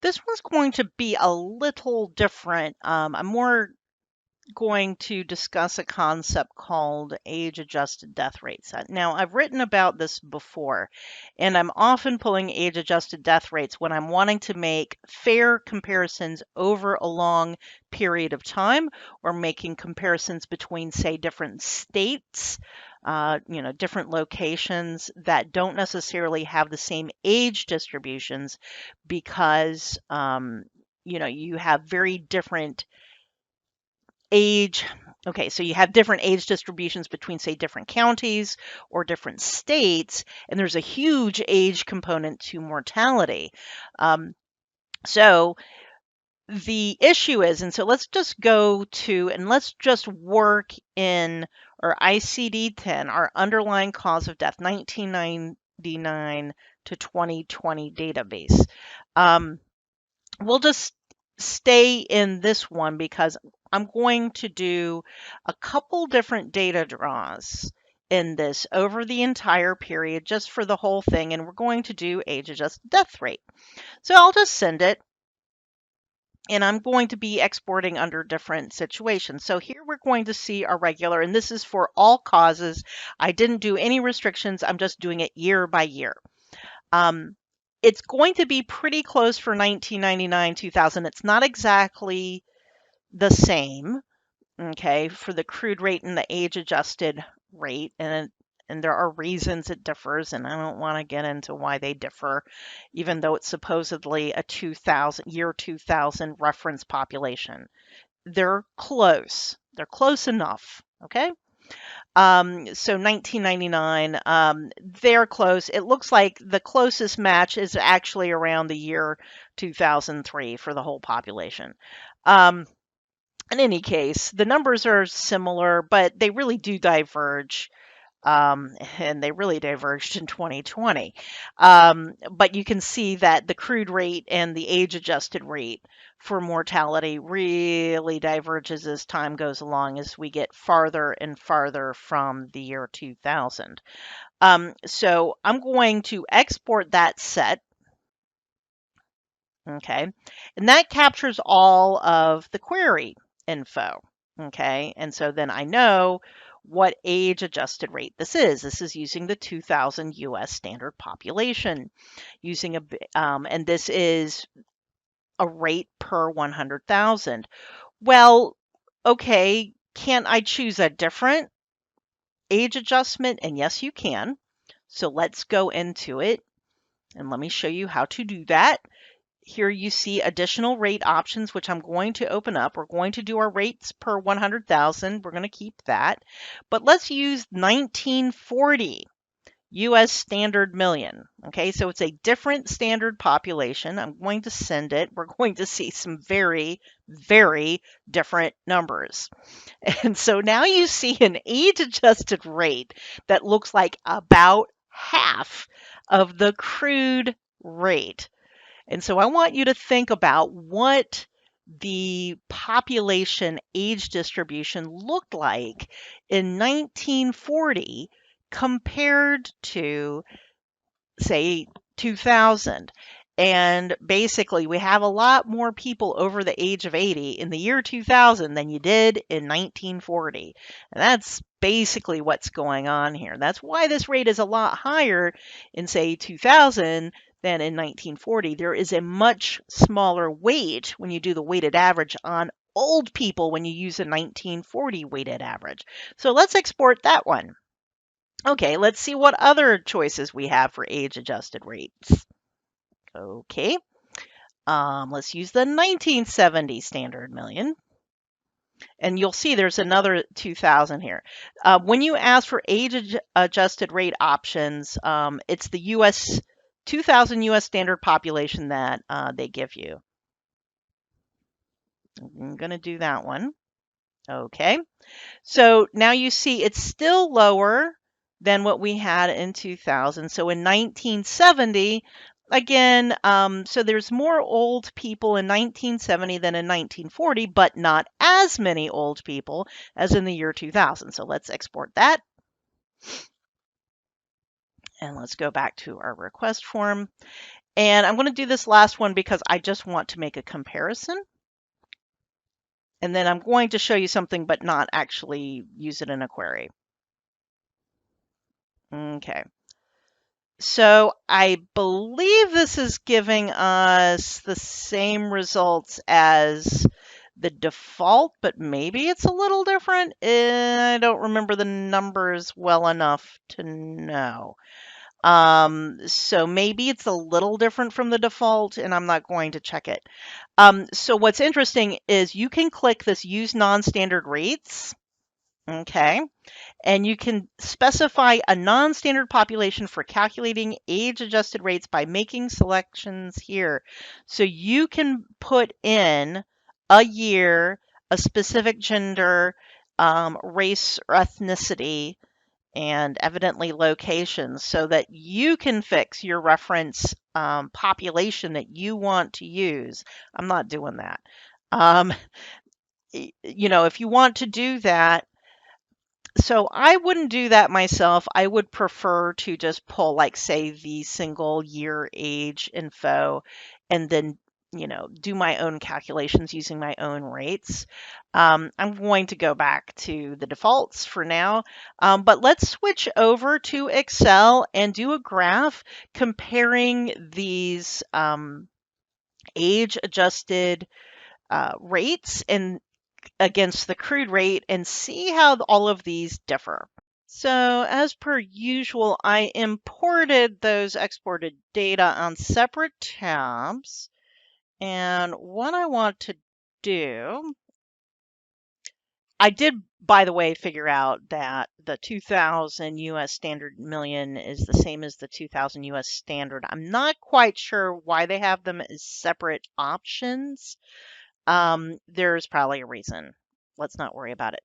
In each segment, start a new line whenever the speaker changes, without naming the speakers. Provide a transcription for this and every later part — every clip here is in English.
This one's going to be a little different. I'm more going to discuss a concept called age-adjusted death rates. Now, I've written about this before, and I'm often pulling age-adjusted death rates when I'm wanting to make fair comparisons over a long period of time, or making comparisons between, say, different states, different locations that don't necessarily have the same age distributions because, you have very different age. Okay, so you have different age distributions between, say, different counties or different states, and there's a huge age component to mortality. So the issue is, and so let's just go to, and let's just work in our ICD-10, our underlying cause of death, 1999 to 2020 database. We'll just stay in this one because I'm going to do a couple different data draws in this over the entire period just for the whole thing, and we're going to do age-adjusted death rate. So I'll just send it, and I'm going to be exporting under different situations. So here we're going to see our regular, and this is for all causes. I didn't do any restrictions. I'm just doing it year by year. It's going to be pretty close for 1999, 2000. It's not exactly the same, okay, for the crude rate and the age-adjusted rate, and there are reasons it differs, and I don't want to get into why they differ, even though it's supposedly a 2000 reference population. They're close. They're close enough, okay? So 1999, they're close. It looks like the closest match is actually around the year 2003 for the whole population. In any case, the numbers are similar, but they really do diverge. And they really diverged in 2020. But you can see that the crude rate and the age adjusted rate for mortality really diverges as time goes along as we get farther and farther from the year 2000. So I'm going to export that set. Okay, and that captures all of the query info. Okay, and so then I know what age adjusted rate this is. This is using the 2000 US standard population, using and this is a rate per 100,000. Well, okay, can I choose a different age adjustment? And yes, you can. So let's go into it and let me show you how to do that. Here you see additional rate options, which I'm going to open up. We're going to do our rates per 100,000. We're going to keep that. But let's use 1940 US standard million. Okay, so it's a different standard population. I'm going to send it. We're going to see some very, very different numbers. And so now you see an age-adjusted rate that looks like about half of the crude rate. And so I want you to think about what the population age distribution looked like in 1940 compared to, say, 2000. And basically, we have a lot more people over the age of 80 in the year 2000 than you did in 1940. And that's basically what's going on here. That's why this rate is a lot higher in, say, 2000 than in 1940. There is a much smaller weight when you do the weighted average on old people when you use a 1940 weighted average. So let's export that one. Okay, let's see what other choices we have for age-adjusted rates. Okay, let's use the 1970 standard million. And you'll see there's another 2000 here. When you ask for age-adjusted rate options, it's the US 2000 US standard population that they give you. I'm going to do that one. Okay, so now you see it's still lower than what we had in 2000. So in 1970, again, so there's more old people in 1970 than in 1940, but not as many old people as in the year 2000. So let's export that. And let's go back to our request form. And I'm going to do this last one because I just want to make a comparison. And then I'm going to show you something, but not actually use it in a query. Okay. So I believe this is giving us the same results as the default, but maybe it's a little different. I don't remember the numbers well enough to know. So maybe it's a little different from the default, and I'm not going to check it. So what's interesting is you can click this Use Non-Standard Rates, okay, and you can specify a non-standard population for calculating age-adjusted rates by making selections here. So you can put in a year, a specific gender, race or ethnicity, and evidently locations so that you can fix your reference population that you want to use. I'm not doing that. Um, if you want to do that, so I wouldn't do that myself. I would prefer to just pull, like, say, the single year age info and then, do my own calculations using my own rates. I'm going to go back to the defaults for now, but let's switch over to Excel and do a graph comparing these age adjusted rates and against the crude rate and see how all of these differ. So as per usual, I imported those exported data on separate tabs. And what I want to do, I did, by the way, figure out that the 2000 US standard million is the same as the 2000 US standard. I'm not quite sure why they have them as separate options. There's probably a reason. Let's not worry about it.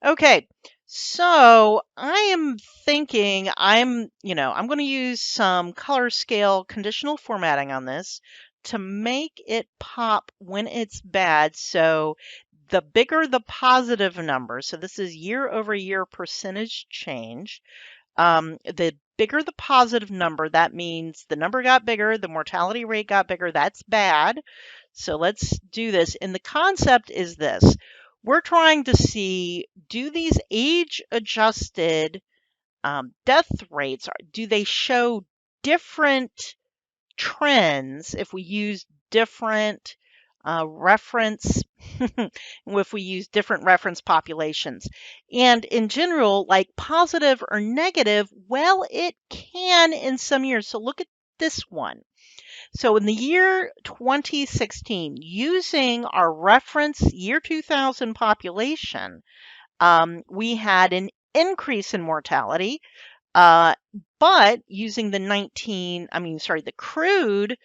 Okay, so I am thinking I'm going to use some color scale conditional formatting on this to make it pop when it's bad. So the bigger the positive number, so this is year over year percentage change, the bigger the positive number, that means the number got bigger, the mortality rate got bigger, that's bad. So let's do this. And the concept is this. We're trying to see, do these age-adjusted death rates, do they show different trends if we use different reference, if we use different reference populations? And in general, like positive or negative, well, it can in some years. So look at this one. So in the year 2016, using our reference year 2000 population, we had an increase in mortality, but using the crude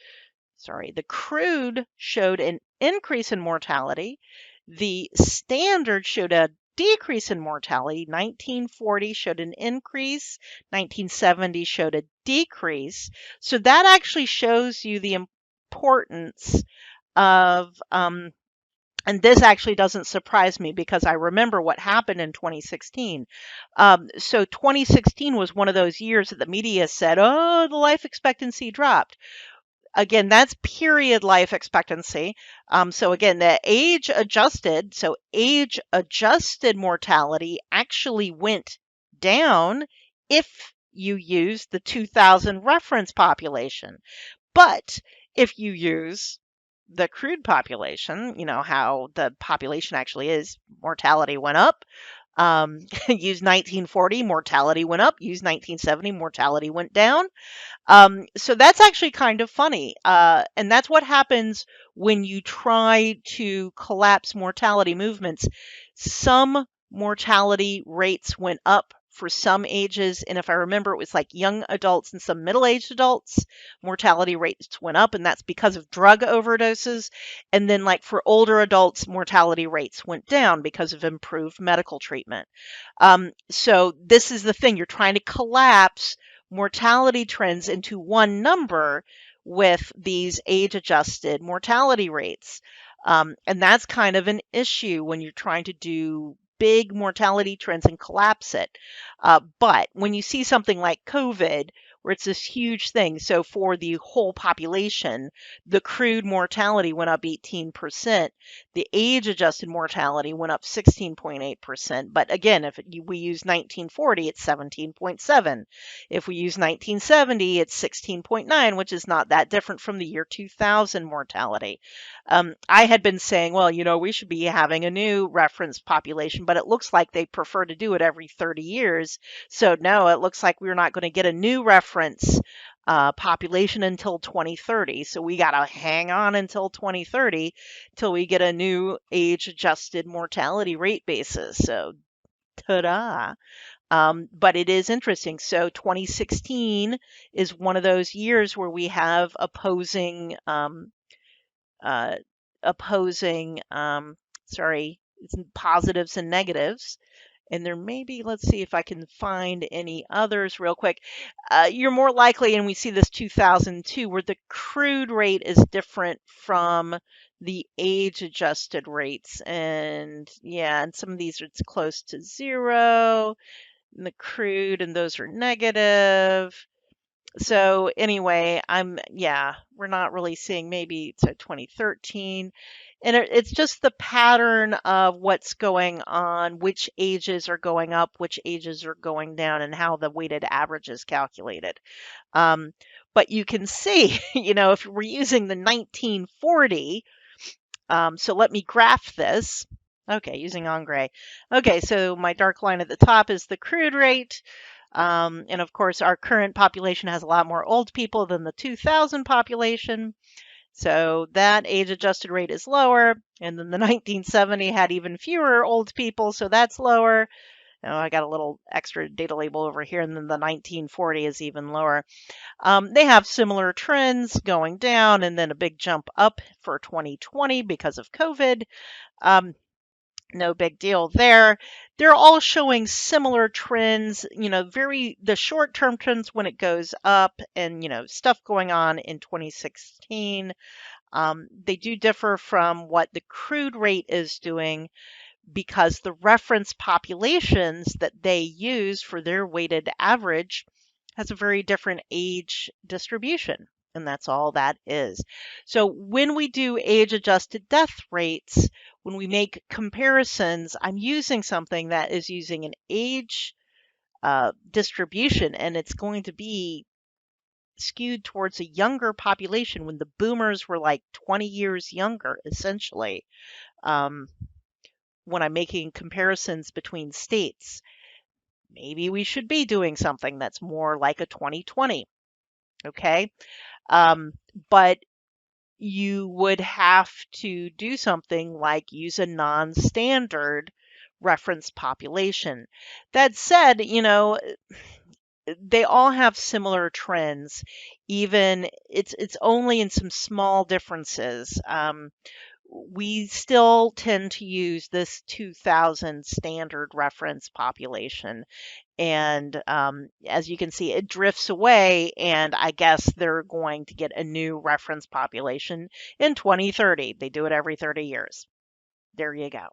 showed an increase in mortality. The standard showed a decrease in mortality. 1940 showed an increase. 1970 showed a decrease. So that actually shows you the importance of, and this actually doesn't surprise me because I remember what happened in 2016. So 2016 was one of those years that the media said, oh, the life expectancy dropped. Again, that's period life expectancy. So again, the age adjusted mortality actually went down if you use the 2000 reference population. But if you use the crude population, how the population actually is, mortality went up. Use 1940, mortality went up. Use 1970, mortality went down. So that's actually kind of funny. And that's what happens when you try to collapse mortality movements. Some mortality rates went up for some ages. And if I remember, it was like young adults and some middle-aged adults, mortality rates went up, and that's because of drug overdoses. And then like for older adults, mortality rates went down because of improved medical treatment. So this is the thing. You're trying to collapse mortality trends into one number with these age-adjusted mortality rates. And that's kind of an issue when you're trying to do big mortality trends and collapse it. But when you see something like COVID, where it's this huge thing. So for the whole population, the crude mortality went up 18%. The age-adjusted mortality went up 16.8%. But again, if we use 1940, it's 17.7. If we use 1970, it's 16.9, which is not that different from the year 2000 mortality. I had been saying, well, we should be having a new reference population, but it looks like they prefer to do it every 30 years. So no, it looks like we're not going to get a new reference population until 2030. So we got to hang on until 2030 till we get a new age-adjusted mortality rate basis. So ta-da! But it is interesting. So 2016 is one of those years where we have uh, opposing, positives and negatives. And there may be, let's see if I can find any others real quick. You're more likely, and we see this 2002, where the crude rate is different from the age-adjusted rates. And yeah, and some of these it's close to zero, and the crude, and those are negative. So anyway, we're not really seeing, maybe it's a 2013. And it's just the pattern of what's going on, which ages are going up, which ages are going down, and how the weighted average is calculated. But you can see, if we're using the 1940, so let me graph this. Okay, using en gray. Okay, so my dark line at the top is the crude rate. And of course, our current population has a lot more old people than the 2000 population. So that age-adjusted rate is lower. And then the 1970 had even fewer old people, so that's lower. Now I got a little extra data label over here, and then the 1940 is even lower. They have similar trends going down, and then a big jump up for 2020 because of COVID. No big deal there. They're all showing similar trends, the short-term trends when it goes up, and, stuff going on in 2016. They do differ from what the crude rate is doing, because the reference populations that they use for their weighted average has a very different age distribution. And that's all that is. So when we do age-adjusted death rates, when we make comparisons, I'm using something that is using an age distribution, and it's going to be skewed towards a younger population when the boomers were like 20 years younger, essentially, when I'm making comparisons between states. Maybe we should be doing something that's more like a 2020, okay? But you would have to do something like use a non-standard reference population. That said, they all have similar trends. Even it's only in some small differences. We still tend to use this 2000 standard reference population. And as you can see, it drifts away, and I guess they're going to get a new reference population in 2030. They do it every 30 years. There you go.